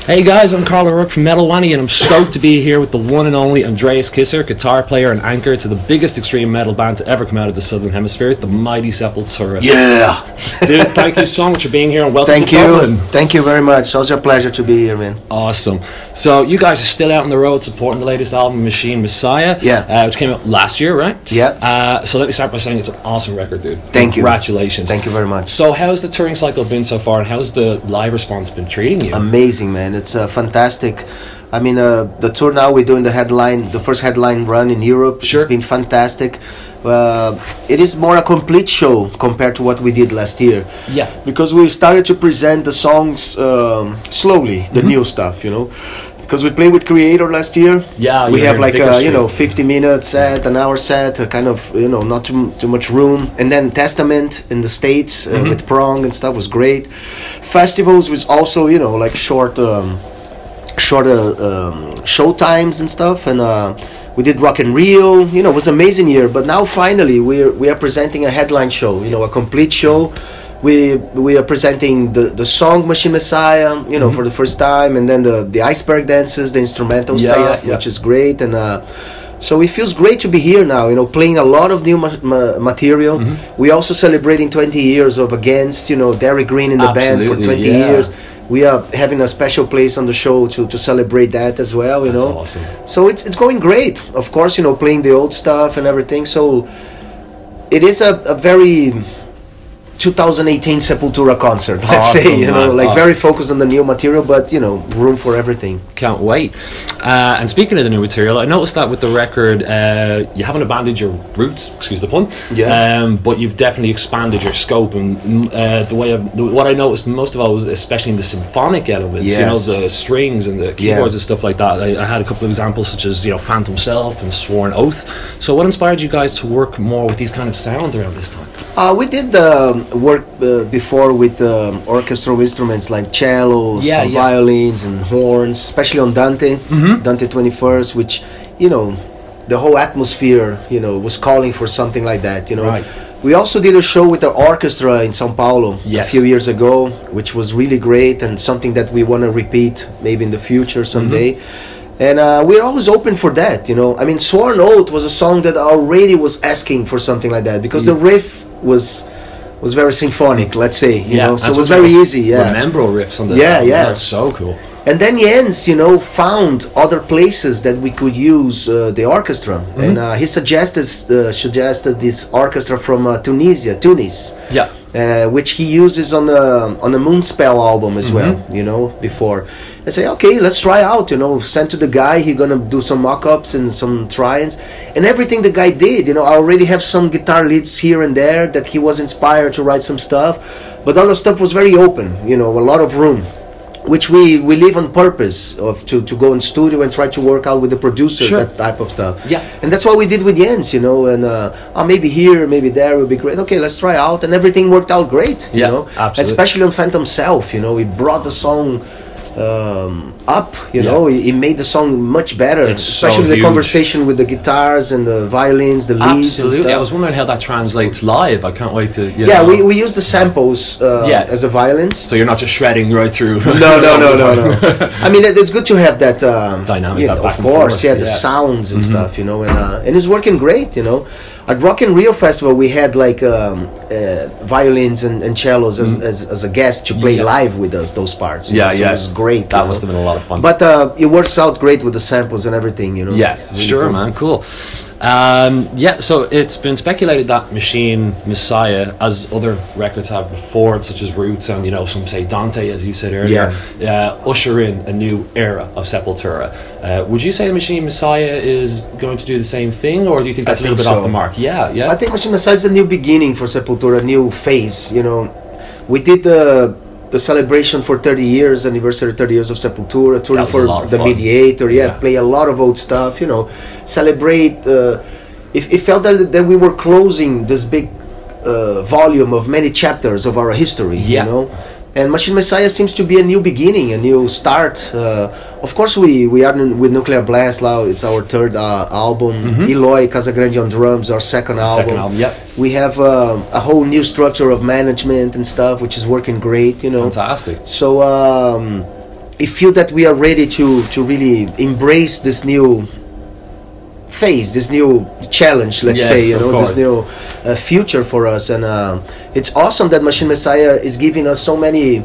Hey guys, I'm Carl O'Rourke from Metal Wani, and I'm stoked to be here with the one and only Andreas Kisser, guitar player and anchor to the biggest extreme metal band to ever come out of the Southern Hemisphere, the mighty Sepultura. Yeah! Dude, thank you so much for being here and welcome Thank to you. Dublin. Thank you very much. It was a pleasure to be here, man. Awesome. So you guys are still out on the road supporting the latest album, Machine Messiah, which came out last year, right? Yeah. So let me start by saying it's an awesome record, dude. Thank you. Congratulations. Thank you very much. So how's the touring cycle been so far, and how's the live response been treating you? Amazing, man. It's fantastic. I mean, the tour now, we're doing the first headline run in Europe. Sure. It's been fantastic. It is more a complete show compared to what we did last year. Yeah. Because we started to present the songs slowly, the new stuff, you know. Because we played with Kreator last year. Yeah. We have like a 50-minute set, an hour set, a kind of not too much room, and then Testament in the States with Prong and stuff was great. Festivals was also like shorter show times and stuff, and we did Rock in Rio. It was an amazing year. But now finally we are presenting a headline show, a complete show. We are presenting the song Machine Messiah, for the first time, and then the Iceberg Dances, the instrumental stuff, which is great. And so it feels great to be here now, playing a lot of new material. We also celebrating 20 years of Against, Derek Green in the band for 20 years. We are having a special place on the show to celebrate that as well, That's awesome. So it's going great. Of course, playing the old stuff and everything. So it is a very 2018 Sepultura concert, let's say, very focused on the new material, but room for everything. Can't wait. And speaking of the new material, I noticed that with the record, you haven't abandoned your roots, excuse the pun, but you've definitely expanded your scope. And what I noticed most of all was especially in the symphonic elements, the strings and the keyboards and stuff like that. I had a couple of examples such as Phantom Self and Sworn Oath. So what inspired you guys to work more with these kind of sounds around this time? We did work before with orchestral instruments like cellos, violins and horns, especially on Dante 21st, which the whole atmosphere was calling for something like that. Right. We also did a show with the orchestra in São Paulo a few years ago, which was really great and something that we want to repeat maybe in the future someday. And we're always open for that, I mean, Sworn Oath was a song that already was asking for something like that, because the riff was very symphonic, let's say, so it was very easy. Memorable riffs on the that's so cool. And then Jens, found other places that we could use the orchestra, and he suggested this orchestra from Tunis, which he uses on the Moonspell album as well, before. I say, okay, let's try out, send to the guy, he's gonna do some mock-ups and some try-ins, and everything the guy did, I already have some guitar leads here and there that he was inspired to write some stuff, but all the stuff was very open, a lot of room, which we leave on purpose to go in studio and try to work out with the producer, that type of stuff. And that's what we did with Jens, and maybe here, maybe there would be great. Okay, let's try out, and everything worked out great, absolutely. Especially on Phantom Self, we brought the song up, he made the song much better, especially the conversation with the guitars and the violins, the leads. Absolutely, I was wondering how that translates live. I can't wait to. We use the samples as the violins. So you're not just shredding right through. No. I mean, it's good to have that dynamic, of course. The sounds and stuff, and it's working great. At Rock in Rio Festival, we had like violins and cellos as a guest to play live with us, those parts. So it was great. That must have been a lot of fun. But it works out great with the samples and everything, Yeah, sure, man, cool. So it's been speculated that Machine Messiah, as other records have before, such as Roots and some say Dante, as you said earlier, usher in a new era of Sepultura. Would you say Machine Messiah is going to do the same thing, or do you think that's a little bit off the mark? I think Machine Messiah is a new beginning for Sepultura, a new phase. We did the celebration for 30 years, anniversary 30 years of Sepultura, touring for the Mediator, play a lot of old stuff, celebrate. It felt that we were closing this big volume of many chapters of our history, And Machine Messiah seems to be a new beginning, a new start. Of course, we are with Nuclear Blast now. It's our third album. Eloy Casagrande on drums, our second album. We have a whole new structure of management and stuff, which is working great. Fantastic. So I feel that we are ready to really embrace this new phase, this new challenge, let's say, this new future for us. And it's awesome that Machine Messiah is giving us so many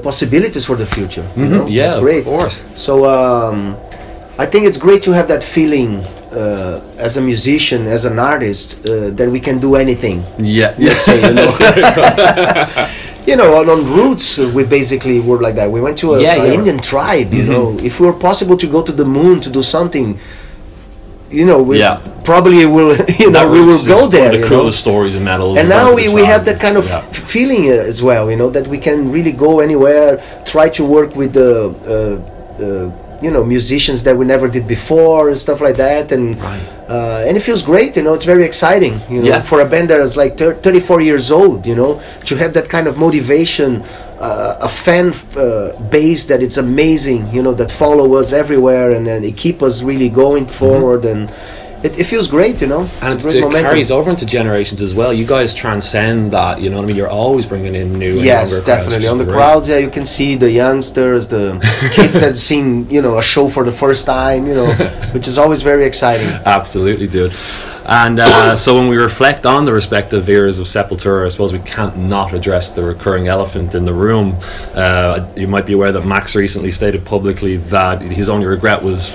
possibilities for the future. Yeah, it's great. Of course. So I think it's great to have that feeling as a musician, as an artist, that we can do anything. Yeah, let's say, on Roots, we basically were like that. We went to an Indian tribe, if we were possible to go to the moon to do something, we probably will, we will go there. The coolest stories in metal. And now we have that kind of feeling as well, that we can really go anywhere, try to work with the musicians that we never did before and stuff like that, and and it feels great. It's very exciting. For a band that is like 34 years old. To have that kind of motivation, a fan base that it's amazing. That follow us everywhere, and then it keep us really going forward, and it feels great. And it carries over into generations as well. You guys transcend that. You know what I mean? You're always bringing in new. Yes, definitely. On the crowds, you can see the youngsters, the kids that have seen a show for the first time. Which is always very exciting. Absolutely, dude. And so when we reflect on the respective eras of Sepultura, I suppose we can't not address the recurring elephant in the room. You might be aware that Max recently stated publicly that his only regret was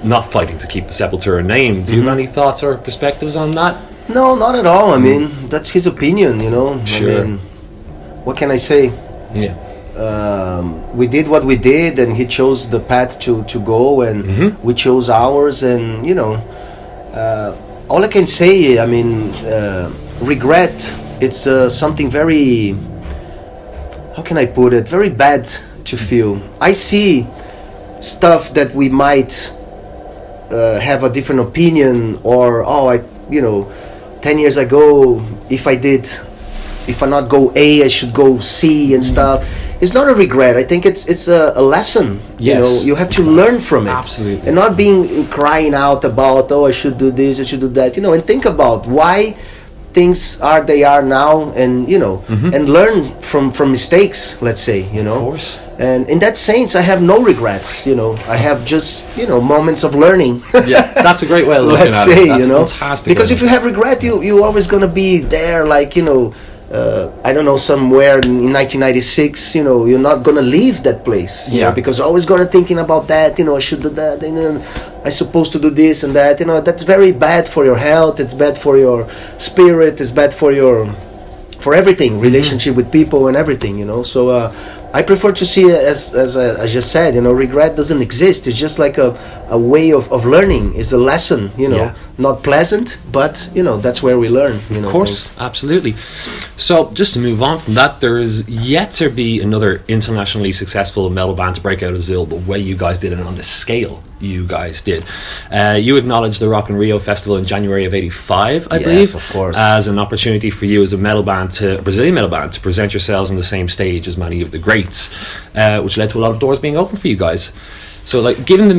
not fighting to keep the Sepultura name. Do you have any thoughts or perspectives on that? No, not at all. I mean, that's his opinion, Sure. I mean, what can I say? Yeah. We did what we did, and he chose the path to go, and we chose ours, and all I can say, I mean, regret, it's something very, how can I put it, very bad to feel. I see stuff that we might have a different opinion, or, 10 years ago, if I not go A, I should go C and stuff. It's not a regret. I think it's a lesson. Yes, you have to learn from it. Absolutely. And not being crying out about, I should do this, I should do that. And think about why things they are now, and and learn from mistakes. Let's say, Of course. And in that sense, I have no regrets. I have just moments of learning. Yeah, that's a great way of looking Let's at say, it. That's fantastic. Because if you have regret, you're always gonna be there, like I don't know, somewhere in 1996, you're not gonna leave that place, because you're always gonna thinking about that, I should do that, and I'm supposed to do this and that, that's very bad for your health, it's bad for your spirit, it's bad for everything, relationship with people and everything, so I prefer to see it as I just said, regret doesn't exist. It's just like a way of learning. It's a lesson, not pleasant, but that's where we learn. Of course, absolutely. So just to move on from that, there is yet to be another internationally successful metal band to break out of Zil the way you guys did it, on the scale you guys did. You acknowledged the Rock in Rio festival in January of '85, I believe, of course, as an opportunity for you as a Brazilian metal band to present yourselves on the same stage as many of the greats, which led to a lot of doors being open for you guys. So, like, given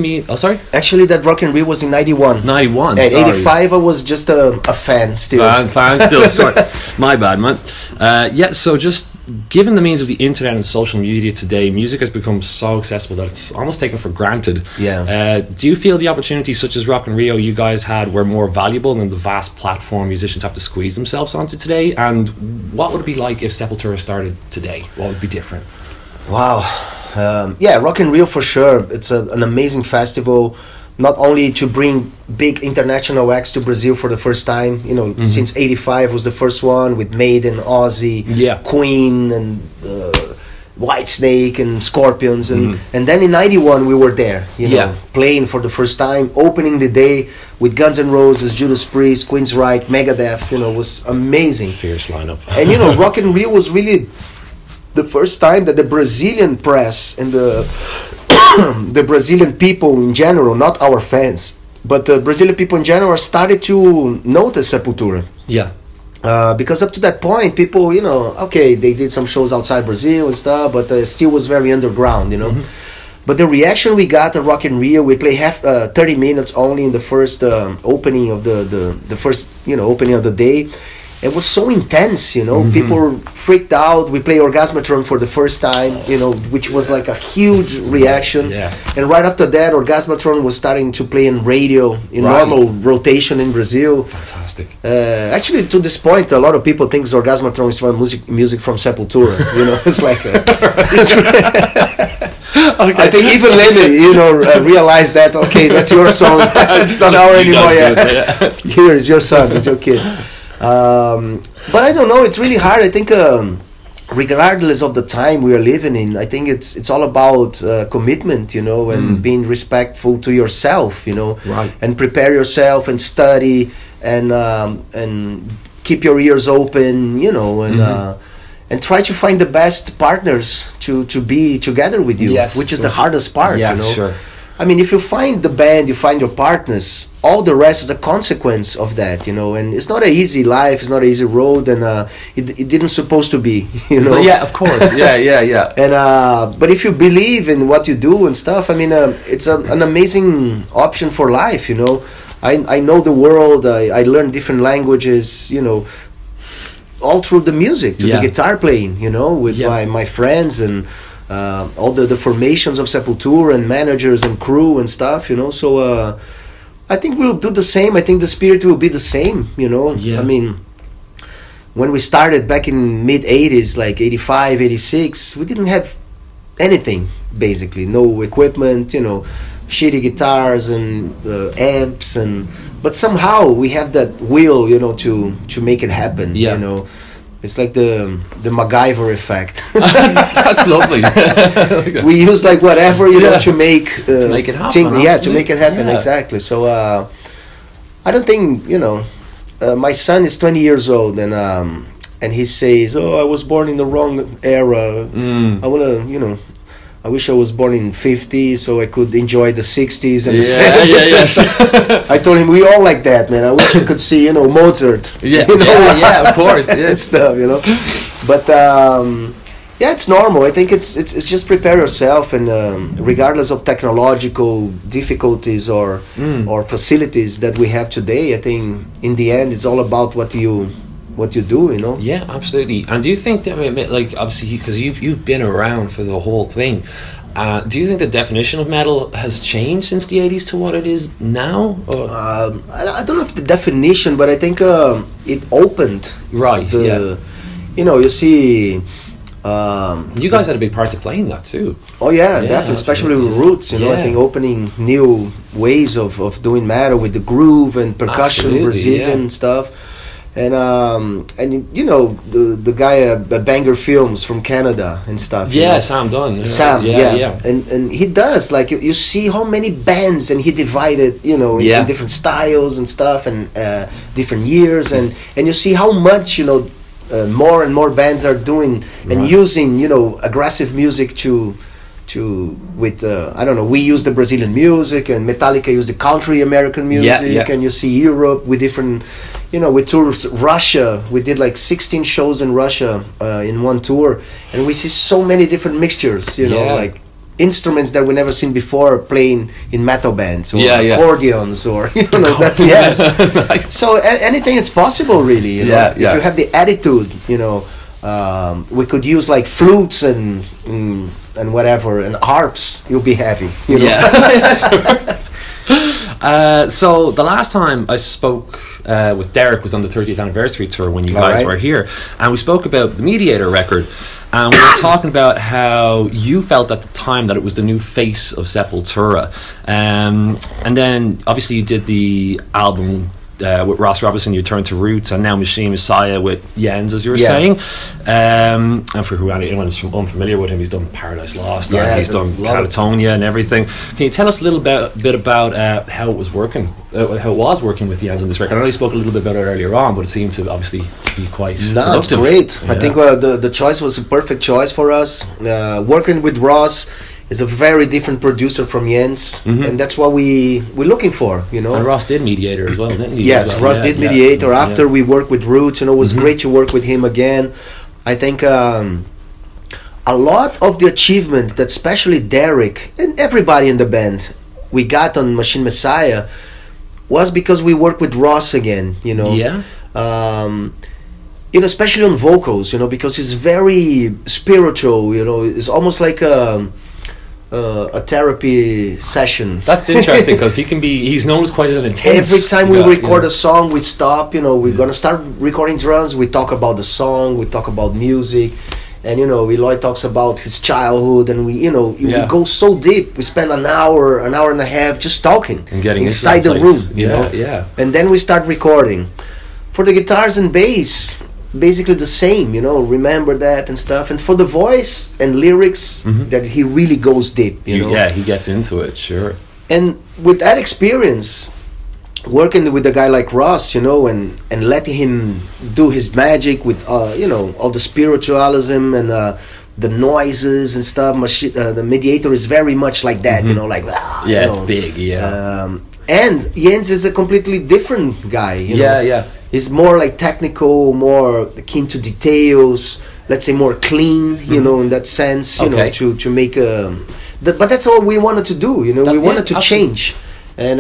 actually, that Rock in Rio was in 91. 91, At 85, I was just a fan still. Fan still, sorry. My bad, man. So just given the means of the internet and social media today, music has become so accessible that it's almost taken for granted. Yeah. Do you feel the opportunities such as Rock in Rio you guys had were more valuable than the vast platform musicians have to squeeze themselves onto today? And what would it be like if Sepultura started today? What would be different? Wow. Rock in Rio for sure. It's an amazing festival, not only to bring big international acts to Brazil for the first time, since '85 was the first one with Maiden, Ozzy, Queen, and Whitesnake and Scorpions, and then in '91 we were there, playing for the first time, opening the day with Guns N' Roses, Judas Priest, Queensryche, Megadeth. It was amazing, fierce lineup. And Rock in Rio was really the first time that the Brazilian press and the Brazilian people in general, not our fans, but the Brazilian people in general, started to notice Sepultura. Yeah. Because up to that point, people, they did some shows outside Brazil and stuff, but still was very underground, But the reaction we got at Rock in Rio, we play 30 minutes only in the first opening of the first, opening of the day. it was so intense, you know. People freaked out. We played Orgasmatron for the first time, you know, which was like a huge reaction. And right after that, Orgasmatron was starting to play in radio, in normal rotation in Brazil. Fantastic. Actually, to this point, a lot of people think Orgasmatron is from music from Sepultura. You know, it's like I think even Lemmy, you know, realized that, okay, that's your song. It's not ours anymore. Here is your son, it's your kid. But I don't know, it's really hard. I think regardless of the time we are living in, I think it's all about commitment, you know, and being respectful to yourself, you know, and prepare yourself and study and keep your ears open, you know, and try to find the best partners to be together with you, which is the hardest part, you know. I mean, if you find the band, you find your partners, all the rest is a consequence of that, you know. And it's not an easy life, it's not an easy road, and it didn't supposed to be, you know. So, of course, And but if you believe in what you do and stuff, I mean, it's an amazing option for life, you know. I know the world, I learn different languages, you know, all through the music, the guitar playing, you know, with my friends and all the formations of Sepultura and managers and crew and stuff, you know. So I think we'll do the same. I think the spirit will be the same, you know. I mean, when we started back in mid-80s, like 85, 86, we didn't have anything, basically. No equipment, you know, shitty guitars and amps, but somehow we have that will, you know, to make it happen, you know. It's like the MacGyver effect. That's lovely. We use like whatever, you know, to make it happen. To make it happen, exactly. So I don't think, you know, my son is 20 years old, and he says, "Oh, I was born in the wrong era. I wanna, you know, I wish I was born in 50 so I could enjoy the 60s and the 70s. I told him, we all like that, man. I wish I could see, you know, Mozart. You know? Of course. And stuff, you know. But it's normal. I think it's just prepare yourself, and regardless of technological difficulties or facilities that we have today, I think in the end it's all about what you do, you know. Yeah, absolutely. And do you think that, like, obviously, because you've been around for the whole thing, do you think the definition of metal has changed since the 80s to what it is now? I don't know if the definition, but I think it opened. You know, you see. You guys had a big part to play in that too. Oh yeah, definitely, especially with Roots, you know. I think opening new ways of doing metal with the groove and percussion, Brazilian stuff. And you know, the guy Banger Films from Canada and stuff. Sam Dunn. Sam, and he does, like, you see how many bands, and he divided, you know, in different styles and stuff, and different years, and you see how much, you know, more and more bands are doing and using, you know, aggressive music with I don't know, we use the Brazilian music, and Metallica use the country American music, and you see Europe with different, you know, we toured Russia. We did like 16 shows in Russia in one tour, and we see so many different mixtures, you know, like instruments that we never seen before playing in metal bands, or accordions, or, you know, that's nice. So anything is possible, really, you know. If you have the attitude, you know, we could use like flutes and whatever, and harps. You'll be happy, you know. So the last time I spoke with Derek was on the 30th anniversary tour when you guys were here, and we spoke about the Mediator record, and we were talking about how you felt at the time that it was the new face of Sepultura, and then obviously you did the album with Ross Robinson, you turned to Roots, and now Machine Messiah with Jens, as you were saying. And for anyone who's unfamiliar with him, he's done Paradise Lost, and he's done Catatonia and everything. Can you tell us a little bit about how it was working with Jens on this record? I know you spoke a little bit about it earlier on, but it seemed to obviously be quite productive. Great. I think the choice was a perfect choice for us. Working with Ross is a very different producer from Jens, and that's what we're looking for, you know. And Ross did Mediator as well, didn't he? Yes, Ross did Mediator after we worked with Roots, you know. It was great to work with him again. I think a lot of the achievement that especially Derek and everybody in the band we got on Machine Messiah was because we worked with Ross again, you know. you know, especially on vocals, you know, because he's very spiritual, you know, it's almost like a therapy session. That's interesting, because he's known as quite an intense every time we record, you know, a song, we stop, you know, we're gonna start recording drums, we talk about the song, we talk about music, and you know, Eloy talks about his childhood, and we go so deep. We spend an hour and a half just talking and getting inside the room, you know. Yeah. And then we start recording. For the guitars and bass, basically the same, you know, remember that and stuff. And for the voice and lyrics, that he really goes deep, you know. Yeah, he gets into it, sure. And with that experience, working with a guy like Ross, you know, and letting him do his magic with, you know, all the spiritualism and the noises and stuff. The Mediator is very much like that, you know, like, yeah, it's big, yeah. And Jens is a completely different guy, you know. Yeah. He's more like technical, more keen to details, let's say more clean, you know, in that sense, you know, to make but that's all we wanted to do, you know. We wanted to change. And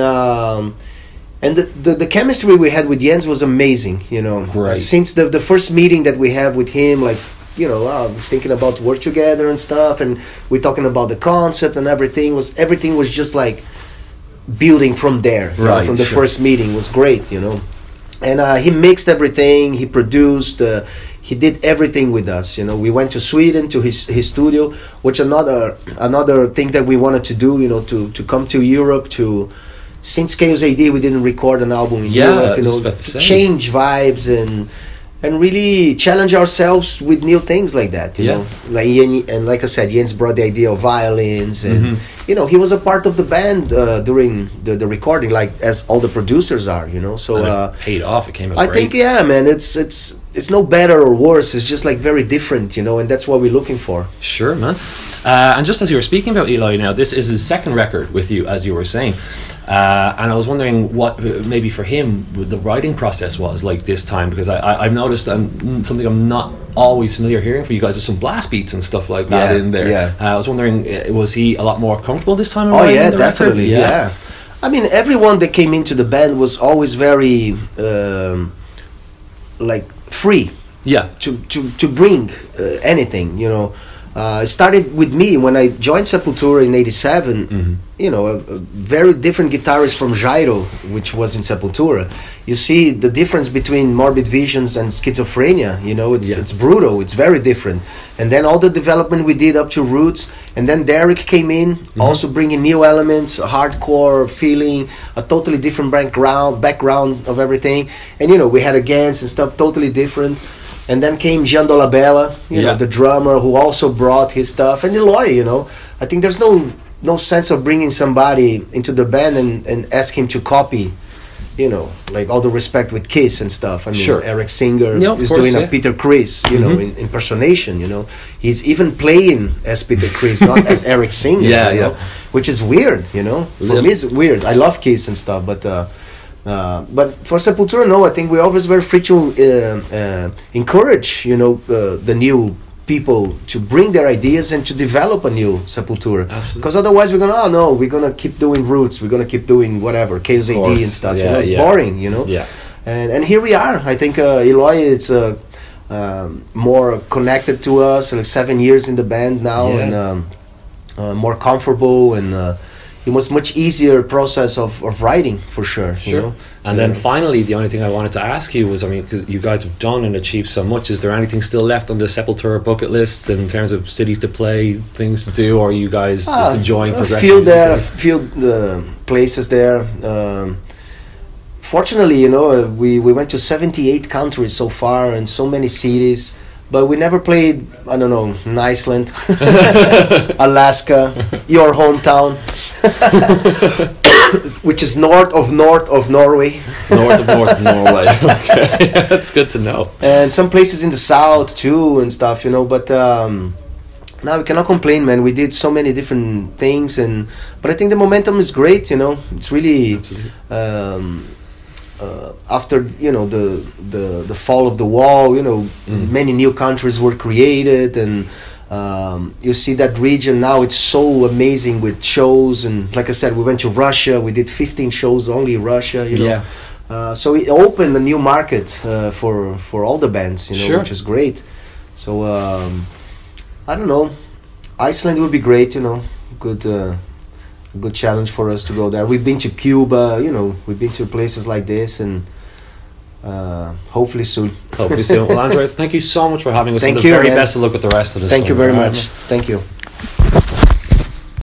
the chemistry we had with Jens was amazing, you know. Right. Since the first meeting that we had with him, like, you know, thinking about work together and stuff, and we're talking about the concept and everything was just like building from there, you know, from the first meeting. Was great, you know. And he mixed everything, he produced, he did everything with us, you know. We went to Sweden to his studio, which another thing that we wanted to do, you know, to come to Europe to. Since Chaos AD, we didn't record an album in Europe, you know, to change vibes and really challenge ourselves with new things like that, you know. Like I said, Jens brought the idea of violins, and you know, he was a part of the band during the recording, like as all the producers are, you know. So it paid off. It came out I great. think, yeah, man, it's no better or worse. It's just like very different, you know, and that's what we're looking for. Sure, man. And just as you were speaking about Eloy, now this is his second record with you, as you were saying. And I was wondering what maybe for him the writing process was like this time, because I've noticed something I'm not always familiar hearing for you guys is some blast beats and stuff like that in there. Yeah. I was wondering, was he a lot more comfortable this time? Oh yeah, definitely. Yeah. I mean, everyone that came into the band was always very like free. Yeah. To bring anything, you know. It started with me when I joined Sepultura in '87. You know, a very different guitarist from Jairo, which was in Sepultura. You see the difference between Morbid Visions and Schizophrenia. You know, it's brutal. It's very different. And then all the development we did up to Roots, and then Derek came in, also bringing new elements, a hardcore feeling, a totally different background of everything. And you know, we had Against and stuff totally different. And then came Gian Dolabella, you know, the drummer, who also brought his stuff. And Eloy, you know, I think there's no sense of bringing somebody into the band and ask him to copy, you know, like all the respect with Kiss and stuff. I mean, Eric Singer is doing a Peter Criss, you know, in impersonation, you know. He's even playing as Peter Criss, not as Eric Singer, you know, which is weird, you know. For me, it's weird. I love Kiss and stuff, but for Sepultura, no, I think we always were free to encourage, you know, the new people to bring their ideas and to develop a new Sepultura. Because otherwise we're gonna keep doing Roots, we're gonna keep doing whatever, Chaos AD and stuff. You know, it's boring, you know. Yeah. And here we are. I think Eloy is more connected to us, like 7 years in the band now, and more comfortable, and it was much easier process of writing, for sure. You know? And then finally, the only thing I wanted to ask you was, I mean, because you guys have done and achieved so much, is there anything still left on the Sepultura bucket list in terms of cities to play, things to do, or are you guys just enjoying progressing? A few places there. Fortunately, you know, we went to 78 countries so far and so many cities. But we never played, I don't know, in Iceland, Alaska, your hometown, which is north of Norway. North of Norway, okay. That's good to know. And some places in the south too and stuff, you know, but now we cannot complain, man. We did so many different things, but I think the momentum is great, you know. It's really... after, you know, the fall of the wall, you know, many new countries were created, and you see that region now, it's so amazing with shows. And like I said, we went to Russia, we did 15 shows only in Russia, you know. So it opened a new market for all the bands, you know, sure. which is great. So I don't know, Iceland would be great, you know, good challenge for us to go there. We've been to Cuba, you know, we've been to places like this, and hopefully soon. Hopefully soon. Well, Andreas, thank you so much for having us. Thank and you, the very man. best of luck with the rest of this. Thank you very much. Thank you.